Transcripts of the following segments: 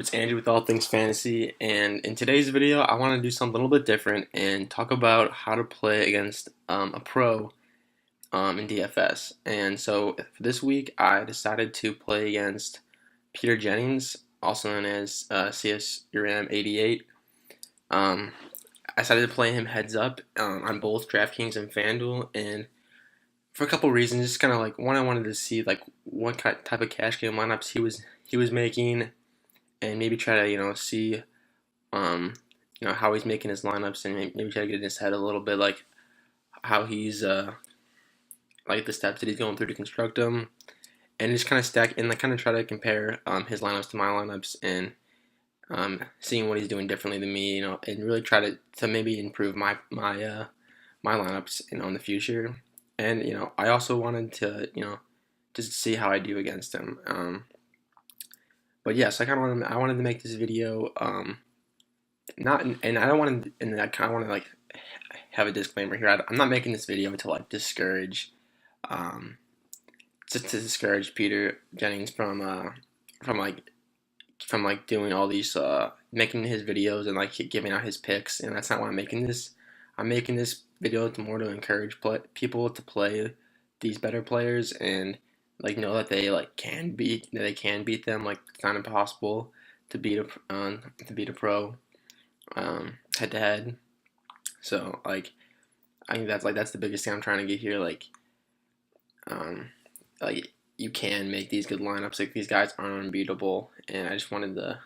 It's Andrew with All Things Fantasy, and in today's video, I want to do something a little bit different and talk about how to play against a pro in DFS. And so for this week, I decided to play against Peter Jennings, also known as CSURAM88. I decided to play him heads up on both DraftKings and FanDuel, and for a couple reasons. Just kind of like one, I wanted to see like what type of cash game lineups he was making, and maybe try to see um, how he's making his lineups, and maybe try to get in his head a little bit, like how he's like the steps that he's going through to construct them, and just kind of stack and like kind of try to compare his lineups to my lineups, and seeing what he's doing differently than me, and really try to maybe improve my lineups in the future. And I also wanted to just see how I do against him. But yes, I wanted to make this video. Not and I don't want to, and I kind of want to like have a disclaimer here. I'm not making this video to like discourage, um, to discourage Peter Jennings from like doing all these making his videos and like giving out his picks. And that's not why I'm making this. I'm making this video to encourage people to play these better players, and like know that they can beat them. Like it's not impossible to beat a pro head to head. So like I think that's the biggest thing I'm trying to get here. Um, like you can make these good lineups. Like these guys aren't unbeatable, and I just wanted to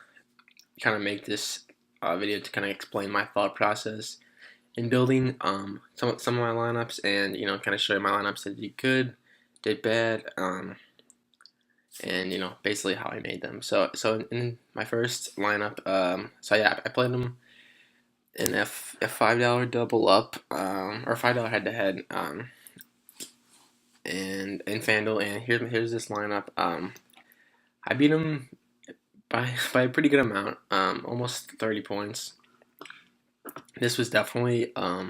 kind of make this video to kind of explain my thought process in building some of my lineups, and kind of show you my lineups that did good, did bad, and basically how I made them. So in my first lineup, so yeah, I played them in a $5 double up, or $5 head to head, and in FanDuel, and here's this lineup. I beat him by a pretty good amount, almost 30 points. This was definitely a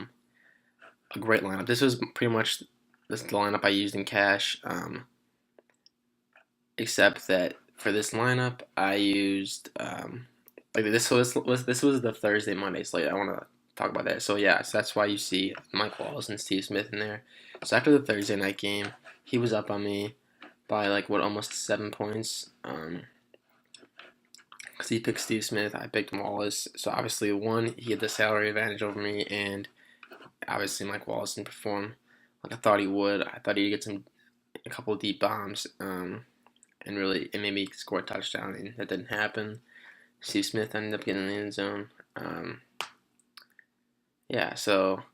great lineup. This was pretty much the lineup I used in cash, except that for this lineup I used like this was the Thursday Monday slate. I want to talk about that. So yeah, so that's why you see Mike Wallace and Steve Smith in there. So after the Thursday night game, he was up on me by like almost 7 points. Because he picked Steve Smith, I picked Wallace. So obviously, one, he had the salary advantage over me, and obviously Mike Wallace didn't perform like I thought he would. I thought he'd get a couple of deep bombs, and maybe score a touchdown, and that didn't happen. Steve Smith ended up getting in the end zone. Yeah, so,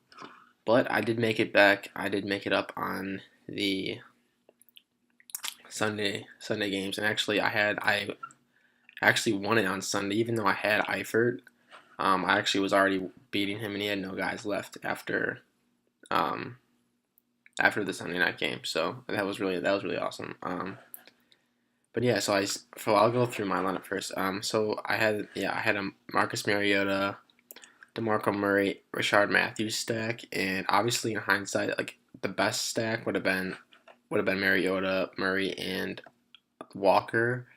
but I did make it back. I did make it up on the Sunday games, and actually I actually won it on Sunday, even though I had Eifert. I actually was already beating him, and he had no guys left after the Sunday night game. So that was really awesome. But yeah, so I'll go through my lineup first. So I had a Marcus Mariota, DeMarco Murray, Rashard Matthews stack, and obviously in hindsight, like the best stack would have been Mariota, Murray, and Walker.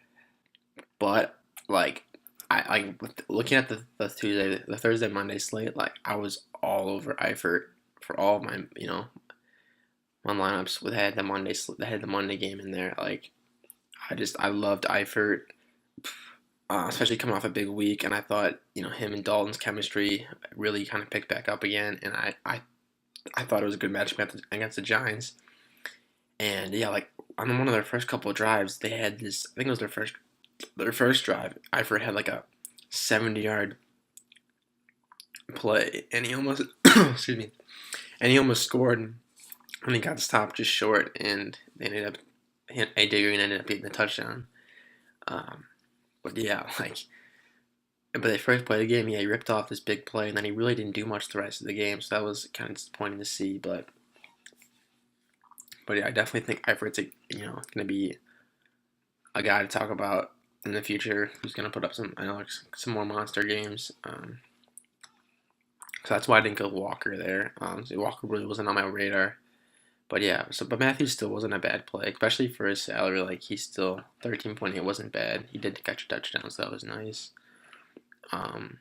But like I looking at the Thursday Monday slate, like I was all over Eifert for all of my my lineups with had the Monday game in there. Like I loved Eifert, especially coming off a big week, and I thought him and Dalton's chemistry really kind of picked back up again, and I thought it was a good matchup against the Giants. And yeah, like on one of their first couple of drives, they had this. I think it was their first drive. Eifert had like a 70-yard play, and he almost excuse me, and he almost scored, and he got stopped just short, and they ended up AJ Green ended up getting the touchdown. But yeah, but they first played the game, yeah, he ripped off this big play, and then he really didn't do much the rest of the game, so that was kind of disappointing to see. But yeah, I definitely think Eifert's going to be a guy to talk about in the future, who's going to put up some more monster games. So that's why I didn't go Walker there. So Walker really wasn't on my radar. But yeah, but Matthews still wasn't a bad play, especially for his salary. Like he's still 13.8 wasn't bad. He did catch a touchdown, so that was nice. Um,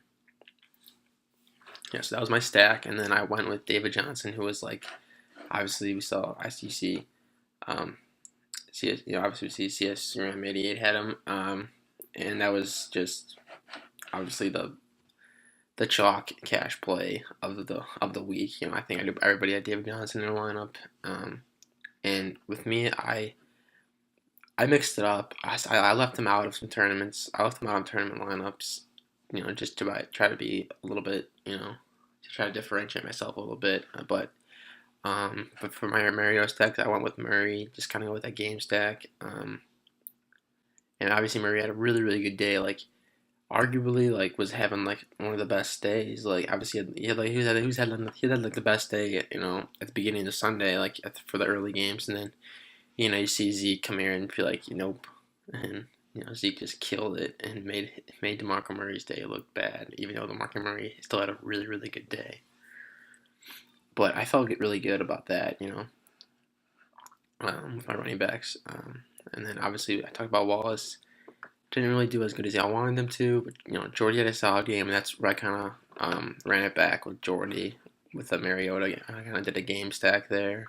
yeah, so that was my stack, and then I went with David Johnson, who was like, obviously we saw ICC, obviously we see CSURAM88 had him, and that was just obviously the chalk cash play of the week. I think everybody had David Johnson in their lineup, and with me, I mixed it up. I left him out of some tournaments. I left him out of tournament lineups, just to try to be a little bit, to try to differentiate myself a little bit. But for my Mario stack, I went with Murray, just kind of go with that game stack. And obviously Murray had a really, really good day. Like, arguably, like, was having like one of the best days. Like, obviously, he had like the best day, at the beginning of Sunday, like for the early games, and then you see Zeke come here and be like, nope, and Zeke just killed it and made DeMarco Murray's day look bad, even though DeMarco Murray still had a really, really good day. But I felt really good about that, with my running backs. And then obviously I talked about Wallace. Didn't really do as good as I wanted them to, but Jordy had a solid game, and that's where I kind of ran it back with Jordy with the Mariota. I kind of did a game stack there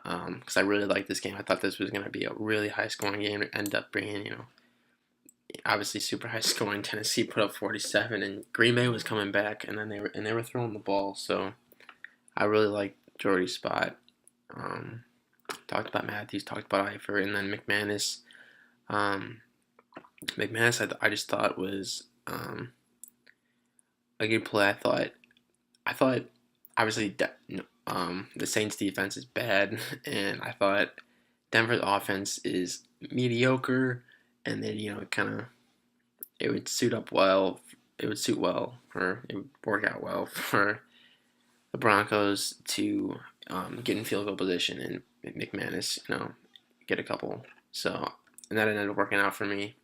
because I really liked this game. I thought this was going to be a really high scoring game. It ended up being obviously super high scoring. Tennessee put up 47, and Green Bay was coming back, and then they were throwing the ball. So I really liked Jordy's spot. Talked about Matthews, talked about Eifert, and then McManus. McManus, I just thought was a good play. I thought obviously the Saints defense is bad, and I thought Denver's offense is mediocre, and then it would suit well, or it would work out well for the Broncos to get in field goal position and McManus, get a couple. So, and that ended up working out for me.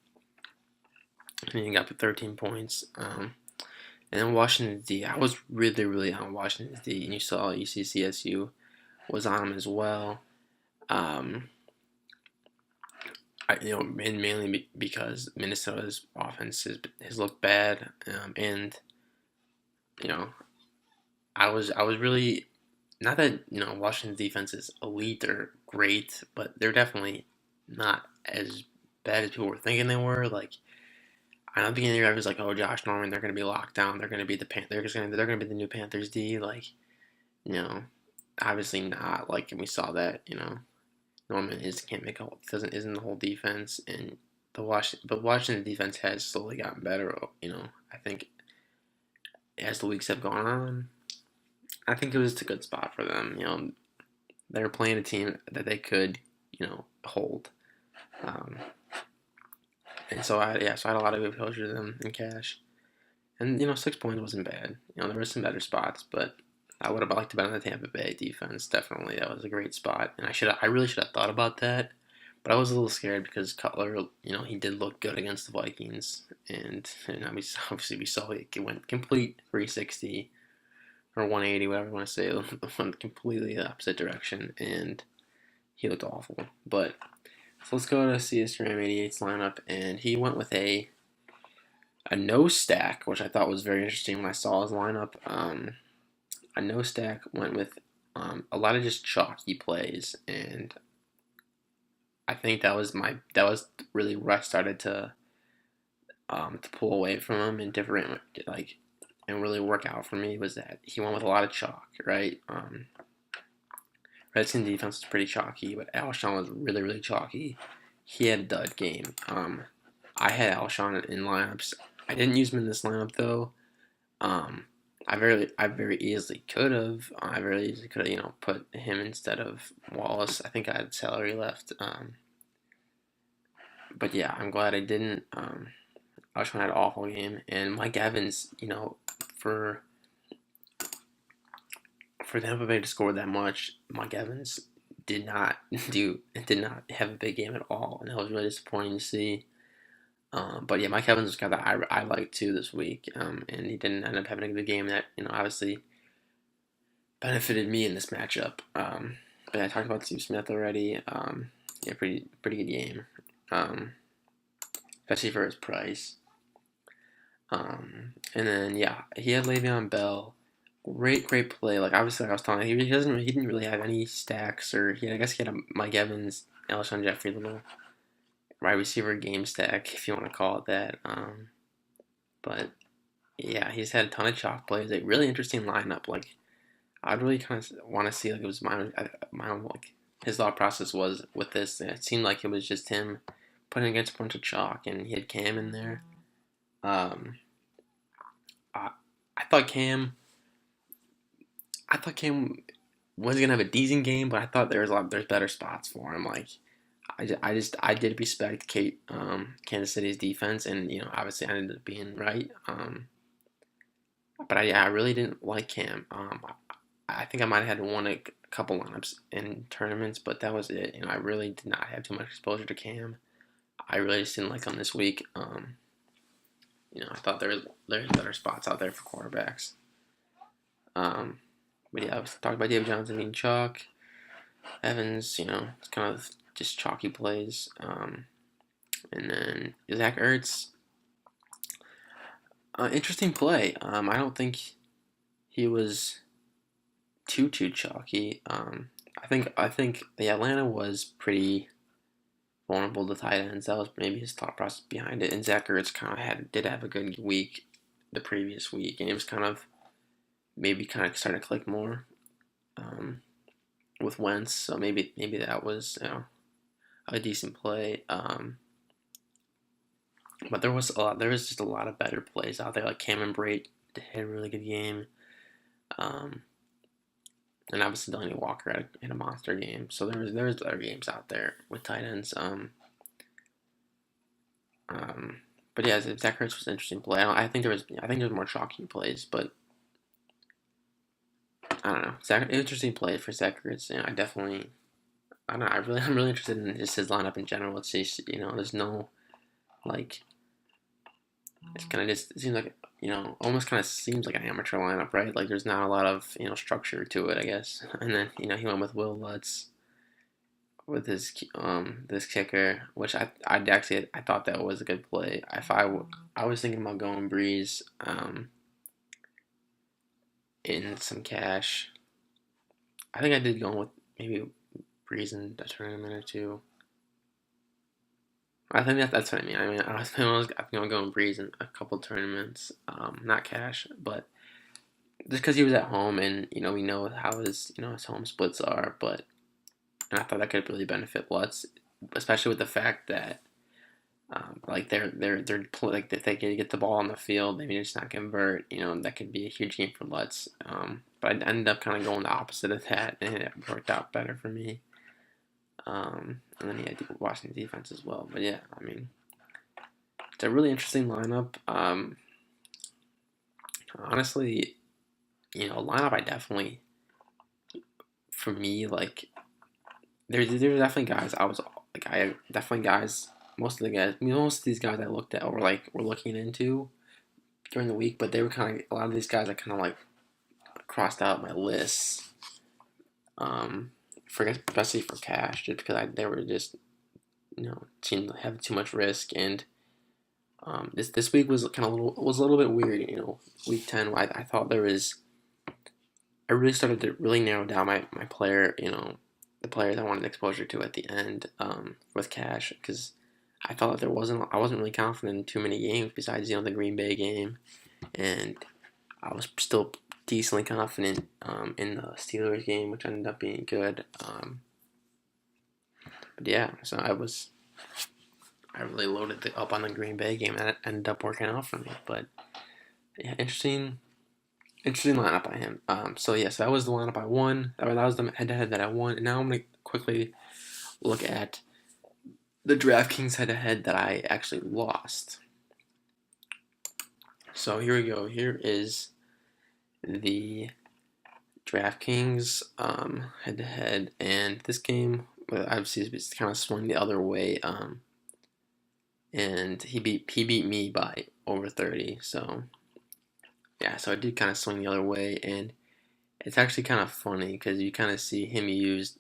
And he got the 13 points. And then Washington D, I was really, really on Washington D, and you saw CSU was on him as well. Mainly because Minnesota's offense has looked bad, and I was really, not that Washington's defense is elite or great, but they're definitely not as bad as people were thinking they were. Like, I know at the beginning of the year I was like, oh, Josh Norman, they're going to be locked down. They're going to be they're going to be the new Panthers D. Like, obviously not. Like, and we saw that. Norman isn't the whole defense, and but Washington defense has slowly gotten better. I think as the weeks have gone on, I think it was a good spot for them. They were playing a team that they could, hold. And so I had a lot of good exposure to them in cash. And 6 points wasn't bad. There were some better spots, but I would have liked to bet on the Tampa Bay defense. Definitely, that was a great spot, and I really should have thought about that. But I was a little scared because Cutler, he did look good against the Vikings, and obviously we saw it went complete 360 or 180, whatever you want to say, went completely the opposite direction, and he looked awful. But so let's go to CSURAM88's lineup, and he went with a no stack, which I thought was very interesting when I saw his lineup. A no stack went with a lot of just chalky plays, and I think that was really where I started to pull away from him and different and really work out for me was that he went with a lot of chalk, right? Redskin defense was pretty chalky, but Alshon was really, really chalky. He had a dud game. I had Alshon in lineups. I didn't use him in this lineup though. I very easily could have. Put him instead of Wallace. I think I had salary left. But yeah, I'm glad I didn't. Alshon had an awful game, and Mike Evans, for Tampa Bay to score that much, Mike Evans did not have a big game at all, and that was really disappointing to see. But yeah, Mike Evans was a guy that I liked too this week, and he didn't end up having a good game that obviously benefited me in this matchup. but I talked about Steve Smith already. Yeah, pretty good game, especially for his price. And then yeah, he had Le'Veon Bell. Great play. Like obviously, like I was telling you, he didn't really have any stacks, or I guess he had a Mike Evans, Alshon Jeffrey little wide receiver game stack, if you want to call it that. But yeah, he's had a ton of chalk plays. A really interesting lineup. Like I'd really kind of want to see like it was my own like his thought process was with this. It seemed like it was just him putting against a bunch of chalk, and he had Cam in there. Um, I, I thought Cam. I thought Cam was gonna have a decent game, but I thought there's better spots for him. Like I did respect Kansas City's defense, and obviously I ended up being right. But I really didn't like Cam. I think I might have had won a couple lineups in tournaments, but that was it. I really did not have too much exposure to Cam. I really just didn't like him this week. I thought there's better spots out there for quarterbacks. But yeah, I was talking about David Johnson being chalk. Evans, it's kind of just chalky plays. And then Zach Ertz, interesting play. I don't think he was too chalky. I think the Atlanta was pretty vulnerable to tight ends. That was maybe his thought process behind it. And Zach Ertz kind of did have a good week the previous week, and it was kind of starting to click more with Wentz. So maybe that was a decent play. But there was just a lot of better plays out there. Like Cameron Brate had a really good game. And obviously Delaney Walker had a monster game. So there was better games out there with tight ends. But yeah, Zach Ertz was an interesting play. I think there was more shocking plays, but I don't know. Interesting play for Zach Ertz. I don't know. I'm really interested in just his lineup in general. It's just there's no like. It's kind of just it seems like almost kind of seems like an amateur lineup, right? Like there's not a lot of structure to it, I guess. And then he went with Will Lutz with his this kicker, which I thought that was a good play. I was thinking about going Breeze in some cash. I think I did go with maybe Breeze in a tournament or two. I think that's what I mean. I was going Breeze in a couple tournaments, not cash, but just because he was at home and we know how his home splits are, and I thought that could really benefit Lutz, especially with the fact that like they're like if they can get the ball on the field, maybe just not convert. That could be a huge game for Lutz. But I ended up kind of going the opposite of that, and it worked out better for me. And then he had Washington defense as well. But yeah, I mean, it's a really interesting lineup. Honestly, a lineup I definitely, for me, like, there's definitely guys most of these guys I looked at or were looking into during the week, but they were kind of, a lot of these guys I kind of like crossed out my list. Especially for cash, just because they were just seemed to have too much risk, and this week was a little bit weird. Week 10, I thought I really started to really narrow down my player, the players I wanted exposure to at the end with cash, because I felt like I wasn't really confident in too many games besides the Green Bay game, and I was still decently confident in the Steelers game, which ended up being good. But yeah, so I really loaded up on the Green Bay game, and it ended up working out for me. But yeah, interesting lineup by him. So that was the lineup I won. That was the head-to-head that I won. And now I'm gonna quickly look at the DraftKings head-to-head that I actually lost. So here we go. Here is the DraftKings head-to-head, and this game obviously it's kind of swung the other way. And he beat me by over 30. So yeah, so it did kind of swing the other way, and it's actually kind of funny because you kind of see him used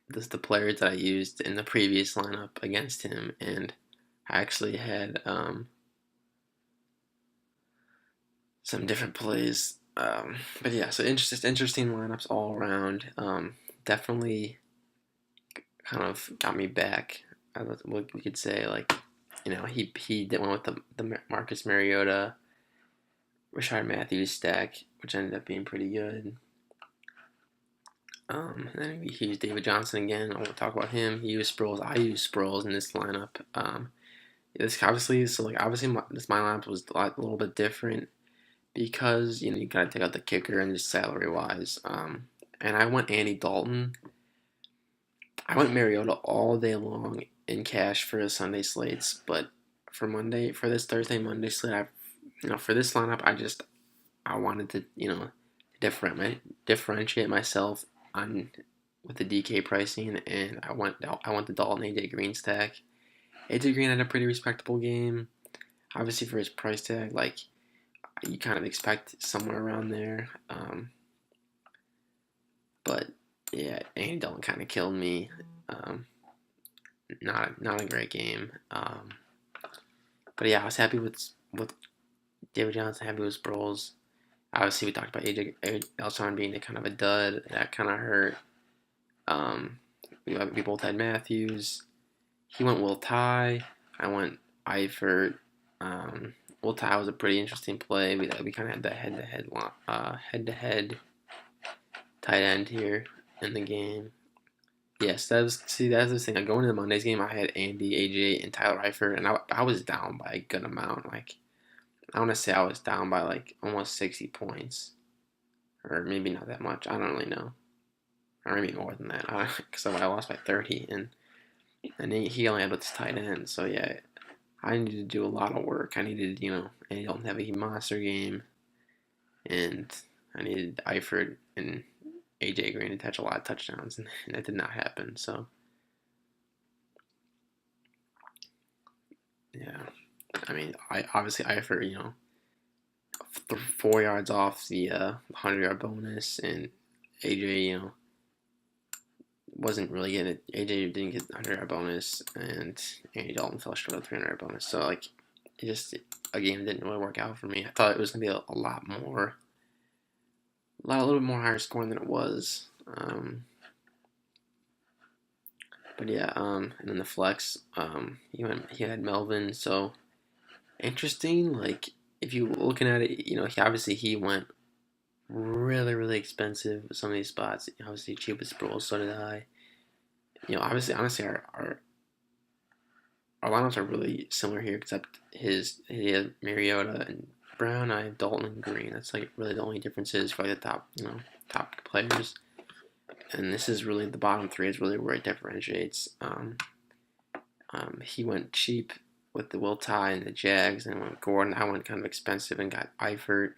the players that I used in the previous lineup against him, and I actually had some different plays. But yeah, so interesting lineups all around. Definitely kind of got me back. What we could say, like, he did one with the Marcus Mariota, Rashard Matthews stack, which ended up being pretty good. And then he used David Johnson again. I won't talk about him. He used Sproles. I used Sproles in this lineup. This obviously, this my lineup was a little bit different because you gotta take out the kicker and just salary wise. And I went Andy Dalton. I went Mariota all day long in cash for the Sunday slates, but for this Thursday Monday slate, for this lineup, I wanted to differentiate myself on with the DK pricing, and I went the Dalton AJ Green stack. AJ Green had a pretty respectable game, obviously for his price tag. Like, you kind of expect somewhere around there, but yeah, Andy Dalton kind of killed me. Not a great game. But yeah, I was happy with David Johnson. Happy with Sproles. Obviously, we talked about AJ Elson being a kind of a dud. That kind of hurt. We both had Matthews. He went Will Ty. I went Eifert. Will Ty was a pretty interesting play. We kind of had that head-to-head tight end here in the game. Yes, that's the thing. Going into Monday's game, I had Andy, AJ, and Tyler Eifert, and I was down by a good amount. Like, I want to say I was down by like almost 60 points, or maybe not that much. I don't really know, or maybe more than that. Because I lost by 30, and he only had with his tight end. So yeah, I needed to do a lot of work. I needed, and you don't have a monster game, and I needed Eifert and AJ Green to touch a lot of touchdowns, and that did not happen. So yeah, I mean, Eifert, 4 yards off the 100-yard bonus, and AJ, wasn't really getting it. AJ didn't get the 100-yard bonus, and Andy Dalton fell short of the 300-yard bonus. So, like, a game didn't really work out for me. I thought it was going to be a little bit more higher scoring than it was. But yeah, and then the flex, he had Melvin. So interesting. Like, if you looking at it, he went really, really expensive with some of these spots. Obviously, cheap with Sproles, so did I. Honestly, our lineups are really similar here, except he had Mariota and Brown. I have Dalton and Green. That's like really the only differences for like the top players. And this is really the bottom three is really where it differentiates. He went cheap with the Will Ty and the Jags, and went Gordon. I went kind of expensive and got Eifert,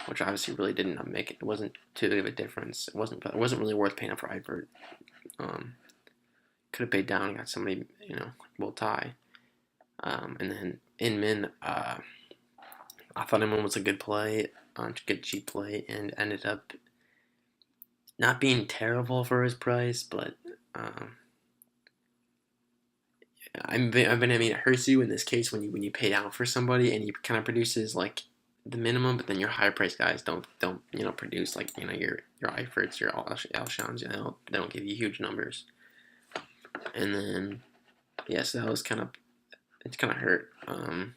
which obviously really didn't make it. It wasn't too big of a difference. It wasn't really worth paying up for Eifert. Could have paid down and got somebody, Will Ty. And then Inman, I thought Inman was a good play, good cheap play, and ended up not being terrible for his price, but it hurts you in this case when you pay down for somebody and he kind of produces like the minimum, but then your higher price guys don't produce like your Eiferts, your Alshons, they don't give you huge numbers. And then so that was kind of hurt. And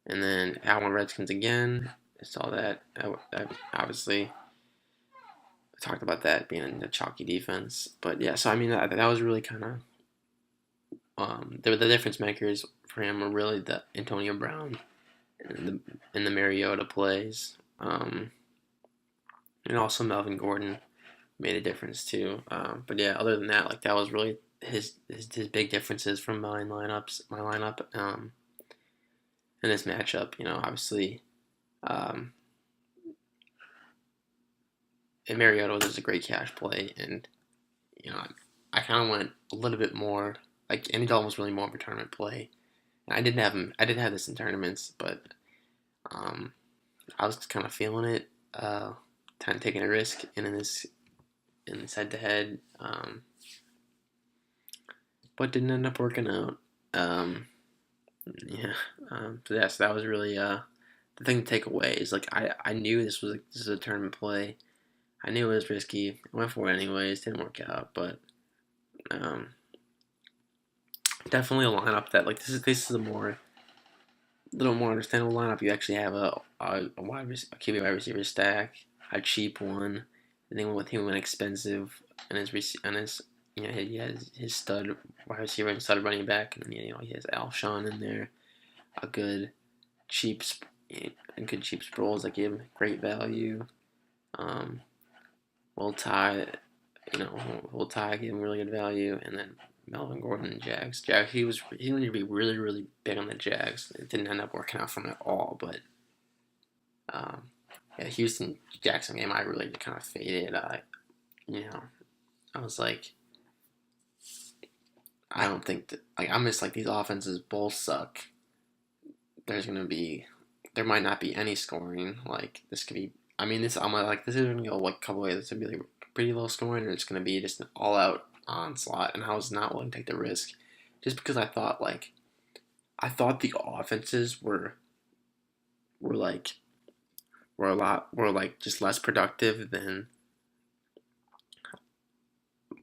then Allen Redskins again. I saw that. I obviously talked about that being a chalky defense, but yeah. So I mean that was really kind of the difference makers for him were really the Antonio Brown and the Mariota plays, and also Melvin Gordon made a difference too. But yeah, other than that, like that was really his big differences from my lineup, in this matchup. Obviously, and Mariota was just a great cash play, and I kind of went a little bit more. Like Andy Dalton was really more of a tournament play, and I did have this in tournaments, but I was kind of feeling it, kind of taking a risk, and in this in this head-to-head, but didn't end up working out. Um, yeah, so that was really the thing to take away is like I knew this was a tournament play. I knew it was risky. I went for it anyways. Didn't work out, but um, definitely a lineup that like this is a little more understandable lineup. You actually have a QB wide receiver stack, a cheap one, and then with him an expensive and his he has his stud wide receiver and stud running back, and then he has Alshon in there, a good cheap and good cheap Sproles that give him great value. Um, Will Ty, Will Ty gave him really good value, and then Melvin Gordon and Jags. He wanted to be really big on the Jags. It didn't end up working out for him at all, but um, yeah, Houston Jackson game I really kind of faded. I was like, I don't think that like I'm just like these offenses both suck. There might not be any scoring. Like this could be. I mean, this is gonna go like a couple ways. It's gonna be like pretty low scoring, or it's gonna be just an all out onslaught. And I was not willing to take the risk, just because I thought the offenses were like were like just less productive than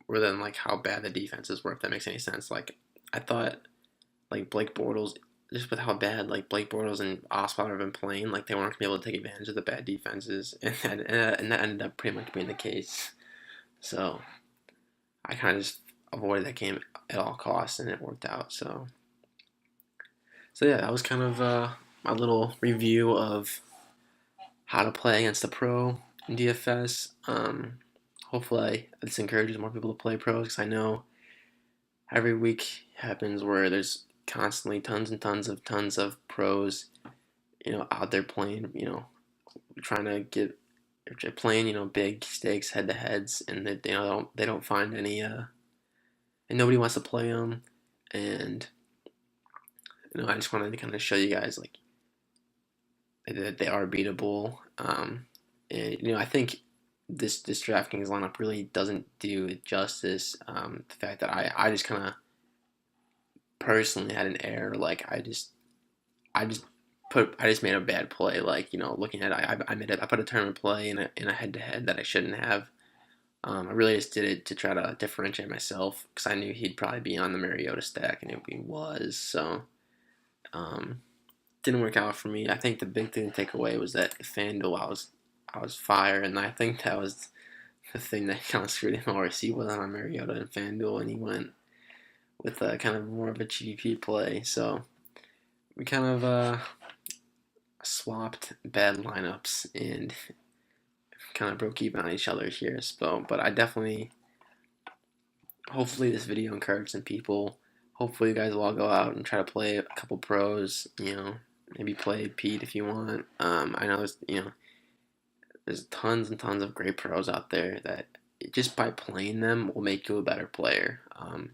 like how bad the defenses were. If that makes any sense. Like I thought like Blake Bortles, just with how bad like Blake Bortles and Osweiler have been playing, like they weren't gonna be able to take advantage of the bad defenses, and that ended up pretty much being the case. So I kind of just avoided that game at all costs, and it worked out. So yeah, that was kind of my little review of how to play against the pro in DFS. Hopefully, this encourages more people to play pros because I know every week happens where there's constantly tons and tons of pros, out there playing, trying to get playing, big stakes head to heads, and they don't find any, and nobody wants to play them, and I just wanted to kind of show you guys like that they are beatable. And, I think this DraftKings lineup really doesn't do it justice. The fact that I just kind of personally had an error. Like I just made a bad play. Like looking at it, I put a tournament play in a head to head that I shouldn't have. I really just did it to try to differentiate myself because I knew he'd probably be on the Mariota stack, and he was. So um, didn't work out for me. I think the big thing to take away was that FanDuel I was fire, and I think that was the thing that kind of screwed him over. He wasn't on Mariota and FanDuel, and he went with kind of more of a GPP play. So we kind of swapped bad lineups and kind of broke even on each other here. So, but I definitely, hopefully, this video encouraged some people. Hopefully, you guys will all go out and try to play a couple pros. Maybe play Pete if you want. I know there's tons and tons of great pros out there that just by playing them will make you a better player.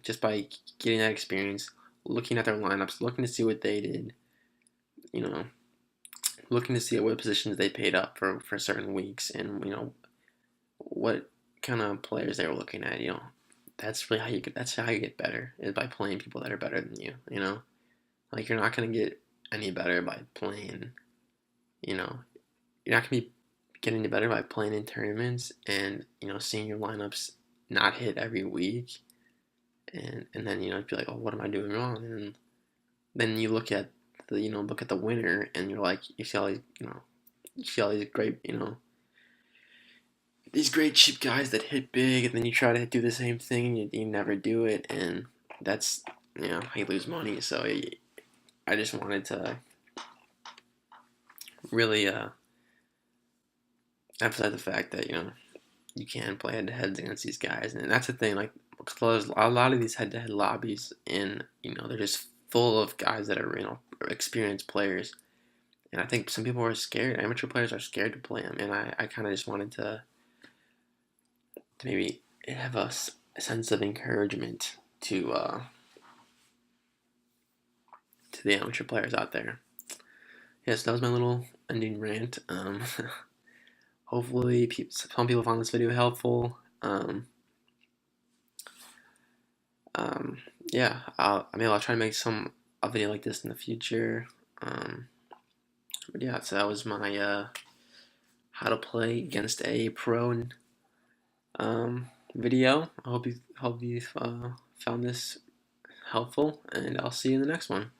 Just by getting that experience, looking at their lineups, looking to see what they did, looking to see what positions they paid up for certain weeks, and what kind of players they were looking at. That's really that's how you get better, is by playing people that are better than you. Like you're not gonna get any better by playing. You're not gonna be getting any better by playing in tournaments and seeing your lineups not hit every week, and then be like, oh, what am I doing wrong? And then you look at the winner, and you're like, you see all these great these great cheap guys that hit big, and then you try to do the same thing, and you never do it, and that's how you lose money. So I just wanted to really emphasize the fact that you can play head to heads against these guys, and that's the thing. Like, there's a lot of these head to head lobbies, and they're just full of guys that are experienced players, and I think some people are scared. Amateur players are scared to play them, and I kind of just wanted to maybe have a sense of encouragement to the amateur players out there. Yes, that was my little ending rant. Hopefully, some people found this video helpful. Yeah, I'll try to make a video like this in the future. But yeah, so that was my how to play against a pro video. I hope you found this helpful, and I'll see you in the next one.